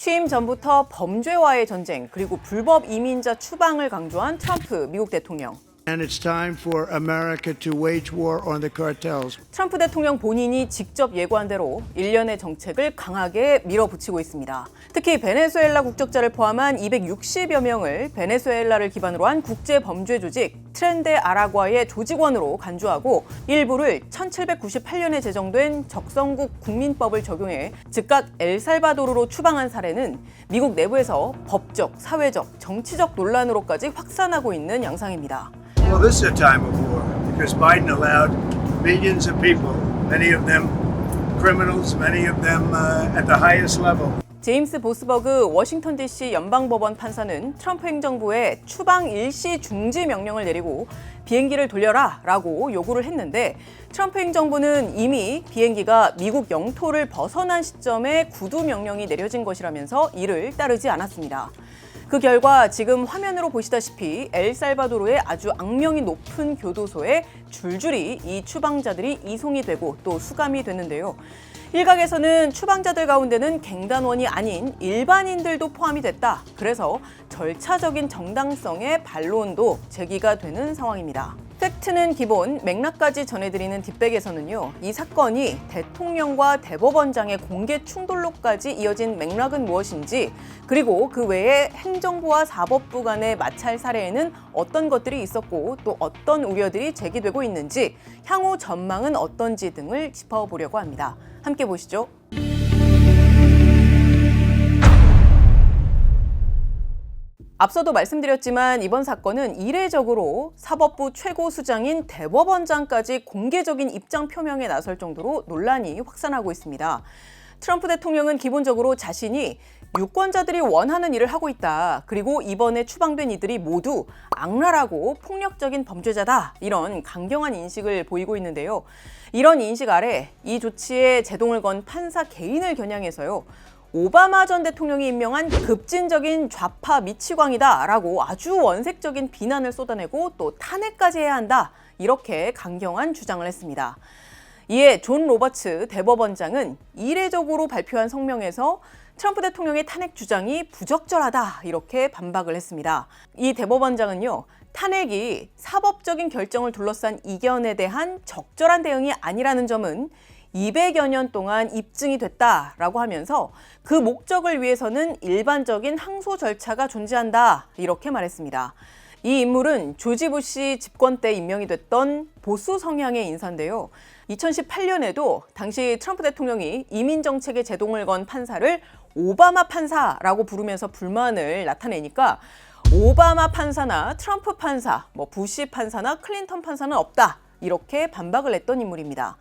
취임 전부터 범죄와의 전쟁 그리고 불법 이민자 추방을 강조한 트럼프 미국 대통령. And it's time for America to wage war on the cartels. 트럼프 대통령 본인이 직접 예고한 대로 일련의 정책을 강하게 밀어붙이고 있습니다. 특히 베네수엘라 국적자를 포함한 260여 명을 베네수엘라를 기반으로 한 국제범죄 조직 트렌데 아라과의 조직원으로 간주하고 일부를 1798년에 제정된 적성국 국민법을 적용해 즉각 엘살바도르로 추방한 사례는 미국 내부에서 법적, 사회적, 정치적 논란으로까지 확산하고 있는 양상입니다. Well, this is a time of war because Biden allowed millions of people, many of them criminals, many of them at the highest level. 제임스 보스버그 워싱턴 DC 연방법원 판사는 트럼프 행정부에 추방 일시 중지 명령을 내리고 비행기를 돌려라 라고 요구를 했는데 트럼프 행정부는 이미 비행기가 미국 영토를 벗어난 시점에 구두 명령이 내려진 것이라면서 이를 따르지 않았습니다. 그 결과 지금 화면으로 보시다시피 엘살바도르의 아주 악명이 높은 교도소에 줄줄이 이 추방자들이 이송이 되고 또 수감이 됐는데요. 일각에서는 추방자들 가운데는 갱단원이 아닌 일반인들도 포함이 됐다. 그래서 절차적인 정당성의 반론도 제기가 되는 상황입니다. 팩트는 기본, 맥락까지 전해드리는 뒷백에서는요. 이 사건이 대통령과 대법원장의 공개 충돌로까지 이어진 맥락은 무엇인지 그리고 그 외에 행정부와 사법부 간의 마찰 사례에는 어떤 것들이 있었고 또 어떤 우려들이 제기되고 있는지 향후 전망은 어떤지 등을 짚어보려고 합니다. 함께 보시죠. 앞서도 말씀드렸지만 이번 사건은 이례적으로 사법부 최고 수장인 대법원장까지 공개적인 입장 표명에 나설 정도로 논란이 확산하고 있습니다. 트럼프 대통령은 기본적으로 자신이 유권자들이 원하는 일을 하고 있다. 그리고 이번에 추방된 이들이 모두 악랄하고 폭력적인 범죄자다. 이런 강경한 인식을 보이고 있는데요. 이런 인식 아래 이 조치에 제동을 건 판사 개인을 겨냥해서요. 오바마 전 대통령이 임명한 급진적인 좌파 미치광이다라고 아주 원색적인 비난을 쏟아내고 또 탄핵까지 해야 한다. 이렇게 강경한 주장을 했습니다. 이에 존 로버츠 대법원장은 이례적으로 발표한 성명에서 트럼프 대통령의 탄핵 주장이 부적절하다 이렇게 반박을 했습니다. 이 대법원장은요. 탄핵이 사법적인 결정을 둘러싼 이견에 대한 적절한 대응이 아니라는 점은 200여 년 동안 입증이 됐다라고 하면서 그 목적을 위해서는 일반적인 항소 절차가 존재한다 이렇게 말했습니다. 이 인물은 조지 부시 집권 때 임명이 됐던 보수 성향의 인사인데요. 2018년에도 당시 트럼프 대통령이 이민 정책에 제동을 건 판사를 오바마 판사라고 부르면서 불만을 나타내니까 오바마 판사나 트럼프 판사, 부시 판사나 클린턴 판사는 없다 이렇게 반박을 했던 인물입니다.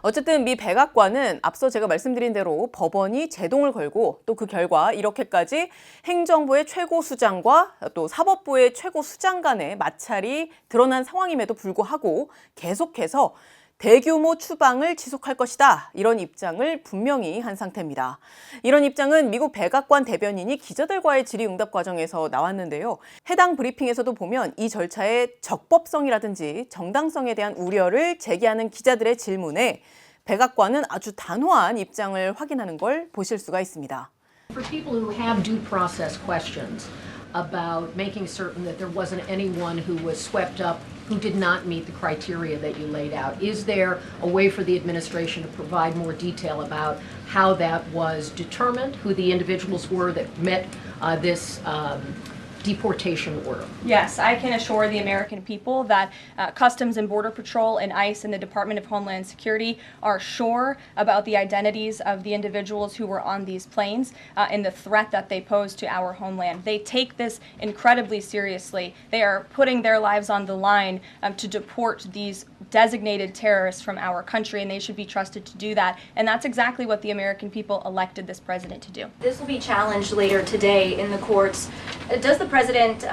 어쨌든 미 백악관은 앞서 제가 말씀드린 대로 법원이 제동을 걸고 또 그 결과 이렇게까지 행정부의 최고 수장과 또 사법부의 최고 수장 간의 마찰이 드러난 상황임에도 불구하고 계속해서 대규모 추방을 지속할 것이다. 이런 입장을 분명히 한 상태입니다. 이런 입장은 미국 백악관 대변인이 기자들과의 질의응답 과정에서 나왔는데요. 해당 브리핑에서도 보면 이 절차의 적법성이라든지 정당성에 대한 우려를 제기하는 기자들의 질문에 백악관은 아주 단호한 입장을 확인하는 걸 보실 수가 있습니다. For people who have due process questions about making certain that there wasn't anyone who was swept up who did not meet the criteria that you laid out, is there a way for the administration to provide more detail about how that was determined, who the individuals were that met this deportation order? Yes, I can assure the American people that Customs and Border Patrol and ICE and the Department of Homeland Security are sure about the identities of the individuals who were on these planes and the threat that they pose to our homeland. They take this incredibly seriously. They are putting their lives on the line to deport these designated terrorists from our country, and they should be trusted to do that. And that's exactly what the American people elected this president to do. This will be challenged later today in the courts. Does the president,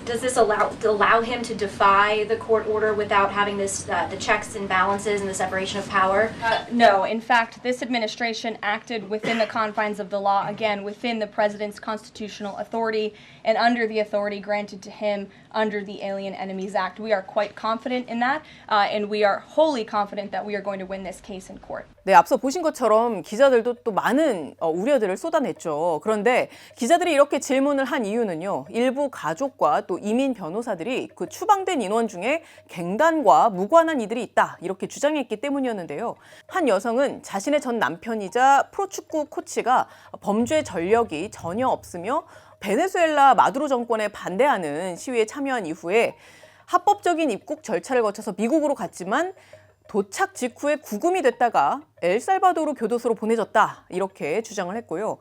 does this allow him to defy the court order without having this the checks and balances and the separation of power? No, in fact, this administration acted within the confines of the law, again, within the president's constitutional authority and under the authority granted to him under the Alien Enemies Act. We are quite confident in that, and we are wholly confident that we are going to win this case in court. 네, 앞서 보신 것처럼 기자들도 또 많은 우려들을 쏟아냈죠. 그런데 기자들이 이렇게 질문을 한 이유는요. 일부 가족과 또 이민 변호사들이 그 추방된 인원 중에 갱단과 무관한 이들이 있다 이렇게 주장했기 때문이었는데요. 한 여성은 자신의 전 남편이자 프로축구 코치가 범죄 전력이 전혀 없으며 베네수엘라 마두로 정권에 반대하는 시위에 참여한 이후에 합법적인 입국 절차를 거쳐서 미국으로 갔지만 도착 직후에 구금이 됐다가 엘살바도르 교도소로 보내졌다 이렇게 주장을 했고요.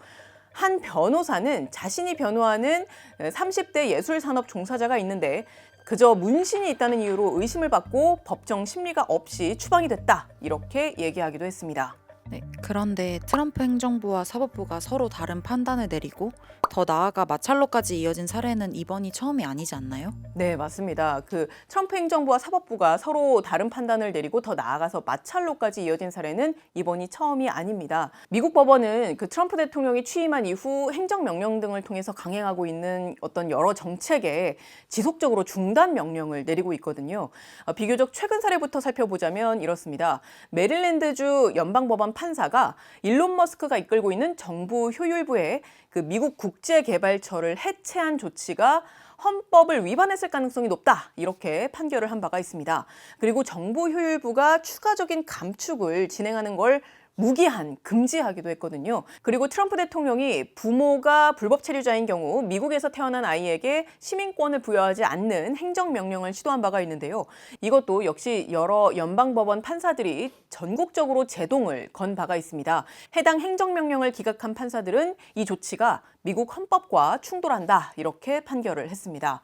한 변호사는 자신이 변호하는 30대 예술산업 종사자가 있는데 그저 문신이 있다는 이유로 의심을 받고 법정 심리가 없이 추방이 됐다 이렇게 얘기하기도 했습니다. 네, 그런데 트럼프 행정부와 사법부가 서로 다른 판단을 내리고 더 나아가 마찰로까지 이어진 사례는 이번이 처음이 아니지 않나요? 네, 맞습니다. 그 트럼프 행정부와 사법부가 서로 다른 판단을 내리고 더 나아가서 마찰로까지 이어진 사례는 이번이 처음이 아닙니다. 미국 법원은 그 트럼프 대통령이 취임한 이후 행정명령 등을 통해서 강행하고 있는 어떤 여러 정책에 지속적으로 중단 명령을 내리고 있거든요. 비교적 최근 사례부터 살펴보자면 이렇습니다. 메릴랜드주 연방법원 판사가 일론 머스크가 이끌고 있는 정부 효율부의 그 미국 국제개발처를 해체한 조치가 헌법을 위반했을 가능성이 높다 이렇게 판결을 한 바가 있습니다. 그리고 정부 효율부가 추가적인 감축을 진행하는 걸 무기한, 금지하기도 했거든요. 그리고 트럼프 대통령이 부모가 불법 체류자인 경우 미국에서 태어난 아이에게 시민권을 부여하지 않는 행정명령을 시도한 바가 있는데요. 이것도 역시 여러 연방법원 판사들이 전국적으로 제동을 건 바가 있습니다. 해당 행정명령을 기각한 판사들은 이 조치가 미국 헌법과 충돌한다 이렇게 판결을 했습니다.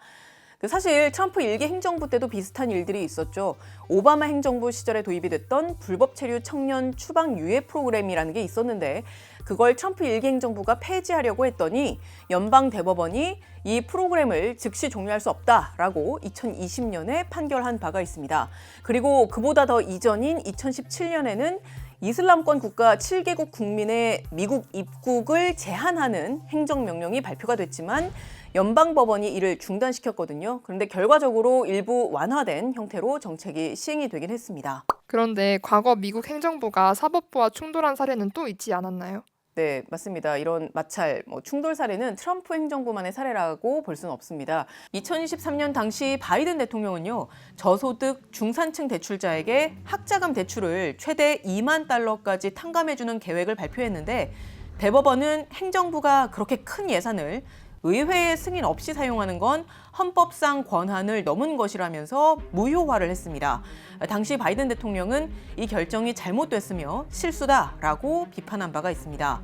사실 트럼프 1기 행정부 때도 비슷한 일들이 있었죠. 오바마 행정부 시절에 도입이 됐던 불법 체류 청년 추방 유예 프로그램이라는 게 있었는데 그걸 트럼프 1기 행정부가 폐지하려고 했더니 연방 대법원이 이 프로그램을 즉시 종료할 수 없다라고 2020년에 판결한 바가 있습니다. 그리고 그보다 더 이전인 2017년에는 이슬람권 국가 7개국 국민의 미국 입국을 제한하는 행정명령이 발표가 됐지만 연방법원이 이를 중단시켰거든요. 그런데 결과적으로 일부 완화된 형태로 정책이 시행이 되긴 했습니다. 그런데 과거 미국 행정부가 사법부와 충돌한 사례는 또 있지 않았나요? 네, 맞습니다. 이런 마찰, 충돌 사례는 트럼프 행정부만의 사례라고 볼 수는 없습니다. 2023년 당시 바이든 대통령은요, 저소득 중산층 대출자에게 학자금 대출을 최대 2만 달러까지 탕감해주는 계획을 발표했는데 대법원은 행정부가 그렇게 큰 예산을 의회의 승인 없이 사용하는 건 헌법상 권한을 넘은 것이라면서 무효화를 했습니다. 당시 바이든 대통령은 이 결정이 잘못됐으며 실수다라고 비판한 바가 있습니다.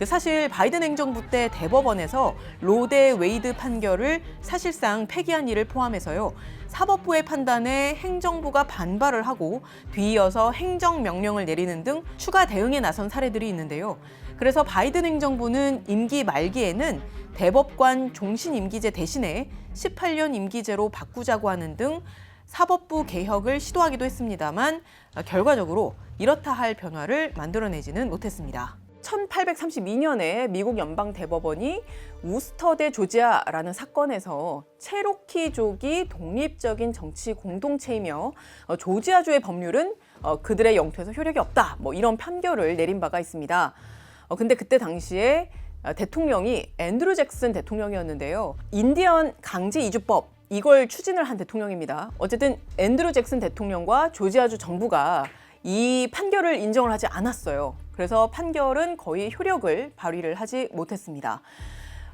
사실 바이든 행정부 때 대법원에서 로 대 웨이드 판결을 사실상 폐기한 일을 포함해서요. 사법부의 판단에 행정부가 반발을 하고 뒤이어서 행정명령을 내리는 등 추가 대응에 나선 사례들이 있는데요. 그래서 바이든 행정부는 임기 말기에는 대법관 종신 임기제 대신에 18년 임기제로 바꾸자고 하는 등 사법부 개혁을 시도하기도 했습니다만 결과적으로 이렇다 할 변화를 만들어내지는 못했습니다. 1832년에 미국 연방대법원이 우스터대 조지아라는 사건에서 체로키족이 독립적인 정치 공동체이며 조지아주의 법률은 그들의 영토에서 효력이 없다 이런 판결을 내린 바가 있습니다. 근데 그때 당시에 대통령이 앤드루 잭슨 대통령이었는데요. 인디언 강제 이주법 이걸 추진을 한 대통령입니다. 어쨌든 앤드루 잭슨 대통령과 조지아주 정부가 이 판결을 인정을 하지 않았어요. 그래서 판결은 거의 효력을 발휘를 하지 못했습니다.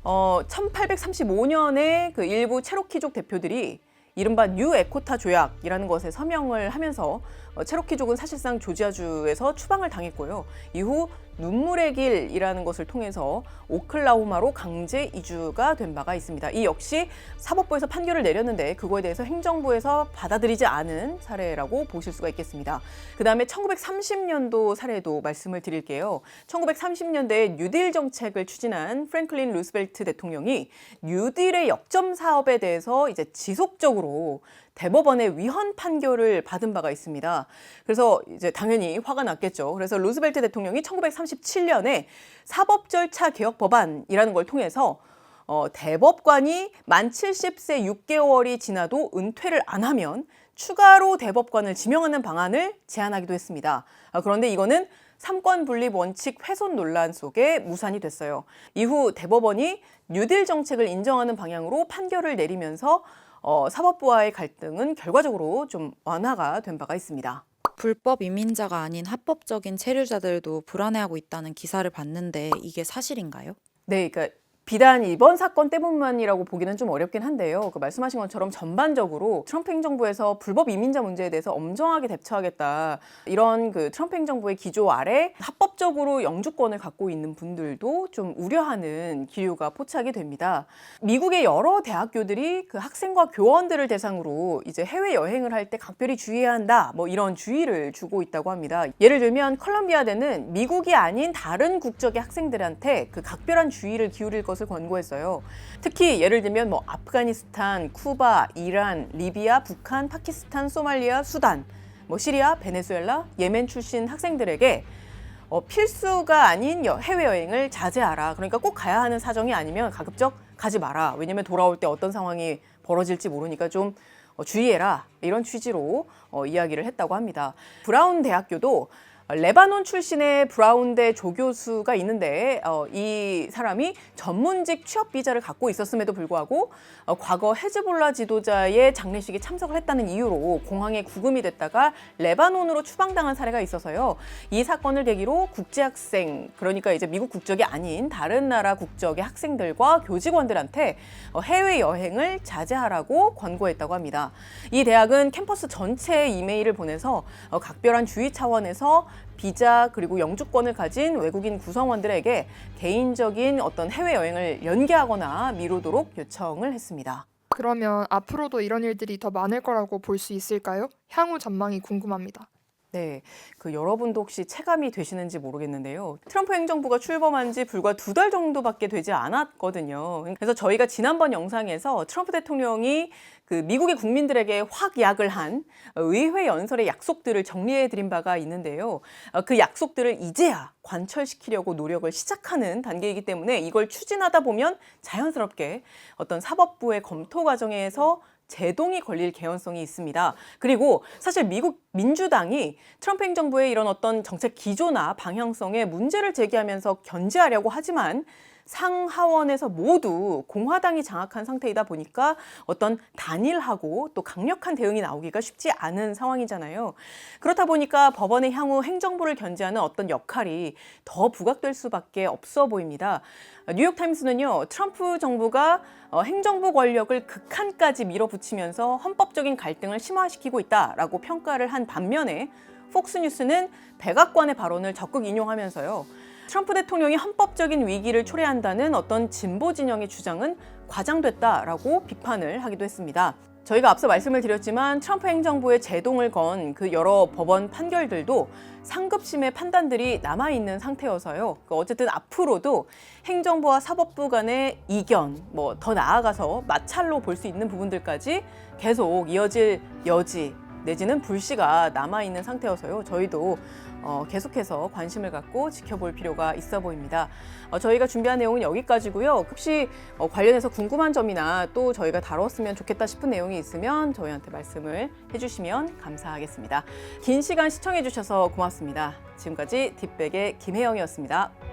1835년에 그 일부 체로키족 대표들이 이른바 뉴 에코타 조약이라는 것에 서명을 하면서 체로키족은 사실상 조지아주에서 추방을 당했고요. 이후 눈물의 길이라는 것을 통해서 오클라호마로 강제 이주가 된 바가 있습니다. 이 역시 사법부에서 판결을 내렸는데 그거에 대해서 행정부에서 받아들이지 않은 사례라고 보실 수가 있겠습니다. 그 다음에 1930년도 사례도 말씀을 드릴게요. 1930년대에 뉴딜 정책을 추진한 프랭클린 루스벨트 대통령이 뉴딜의 역점 사업에 대해서 이제 지속적으로 대법원의 위헌 판결을 받은 바가 있습니다. 그래서 이제 당연히 화가 났겠죠. 그래서 루스벨트 대통령이 1937년에 사법 절차 개혁 법안이라는 걸 통해서 대법관이 만 70세 6개월이 지나도 은퇴를 안 하면 추가로 대법관을 지명하는 방안을 제안하기도 했습니다. 그런데 이거는 삼권 분립 원칙 훼손 논란 속에 무산이 됐어요. 이후 대법원이 뉴딜 정책을 인정하는 방향으로 판결을 내리면서 사법부와의 갈등은 결과적으로 좀 완화가 된 바가 있습니다. 불법 이민자가 아닌 합법적인 체류자들도 불안해하고 있다는 기사를 봤는데 이게 사실인가요? 네, 그러니까 비단 이번 사건 때문만이라고 보기는 좀 어렵긴 한데요. 그 말씀하신 것처럼 전반적으로 트럼프 행정부에서 불법 이민자 문제에 대해서 엄정하게 대처하겠다. 이런 그 트럼프 행정부의 기조 아래 합법적으로 영주권을 갖고 있는 분들도 좀 우려하는 기류가 포착이 됩니다. 미국의 여러 대학교들이 그 학생과 교원들을 대상으로 이제 해외 여행을 할 때 각별히 주의해야 한다. 뭐 이런 주의를 주고 있다고 합니다. 예를 들면 컬럼비아대는 미국이 아닌 다른 국적의 학생들한테 그 각별한 주의를 기울일 것을 권고했어요. 특히 예를 들면 뭐 아프가니스탄, 쿠바, 이란, 리비아, 북한, 파키스탄, 소말리아, 수단, 뭐 시리아, 베네수엘라, 예멘 출신 학생들에게 필수가 아닌 해외여행을 자제하라. 그러니까 꼭 가야 하는 사정이 아니면 가급적 가지 마라. 왜냐면 돌아올 때 어떤 상황이 벌어질지 모르니까 좀 주의해라. 이런 취지로 이야기를 했다고 합니다. 브라운 대학교도 레바논 출신의 브라운대 조교수가 있는데 이 사람이 전문직 취업 비자를 갖고 있었음에도 불구하고 과거 헤즈볼라 지도자의 장례식에 참석을 했다는 이유로 공항에 구금이 됐다가 레바논으로 추방당한 사례가 있어서요. 이 사건을 계기로 국제학생, 그러니까 이제 미국 국적이 아닌 다른 나라 국적의 학생들과 교직원들한테 해외 여행을 자제하라고 권고했다고 합니다. 이 대학은 캠퍼스 전체에 이메일을 보내서 각별한 주의 차원에서 비자 그리고 영주권을 가진 외국인 구성원들에게 개인적인 어떤 해외여행을 연기하거나 미루도록 요청을 했습니다. 그러면 앞으로도 이런 일들이 더 많을 거라고 볼 수 있을까요? 향후 전망이 궁금합니다. 네, 그 여러분도 혹시 체감이 되시는지 모르겠는데요. 트럼프 행정부가 출범한 지 불과 2달 정도밖에 되지 않았거든요. 그래서 저희가 지난번 영상에서 트럼프 대통령이 그 미국의 국민들에게 확약을 한 의회 연설의 약속들을 정리해 드린 바가 있는데요. 그 약속들을 이제야 관철시키려고 노력을 시작하는 단계이기 때문에 이걸 추진하다 보면 자연스럽게 어떤 사법부의 검토 과정에서 제동이 걸릴 개연성이 있습니다. 그리고 사실 미국 민주당이 트럼프 행정부의 이런 어떤 정책 기조나 방향성에 문제를 제기하면서 견제하려고 하지만 상하원에서 모두 공화당이 장악한 상태이다 보니까 어떤 단일하고 또 강력한 대응이 나오기가 쉽지 않은 상황이잖아요. 그렇다 보니까 법원의 향후 행정부를 견제하는 어떤 역할이 더 부각될 수밖에 없어 보입니다. 뉴욕타임스는요, 트럼프 정부가 행정부 권력을 극한까지 밀어붙이면서 헌법적인 갈등을 심화시키고 있다라고 평가를 한 반면에 폭스뉴스는 백악관의 발언을 적극 인용하면서요, 트럼프 대통령이 헌법적인 위기를 초래한다는 어떤 진보 진영의 주장은 과장됐다라고 비판을 하기도 했습니다. 저희가 앞서 말씀을 드렸지만 트럼프 행정부의 제동을 건 그 여러 법원 판결들도 상급심의 판단들이 남아있는 상태여서요. 어쨌든 앞으로도 행정부와 사법부 간의 이견, 뭐 더 나아가서 마찰로 볼 수 있는 부분들까지 계속 이어질 여지 내지는 불씨가 남아있는 상태여서요. 저희도 계속해서 관심을 갖고 지켜볼 필요가 있어 보입니다. 저희가 준비한 내용은 여기까지고요. 혹시 관련해서 궁금한 점이나 또 저희가 다뤘으면 좋겠다 싶은 내용이 있으면 저희한테 말씀을 해주시면 감사하겠습니다. 긴 시간 시청해 주셔서 고맙습니다. 지금까지 딥백의 김혜영이었습니다.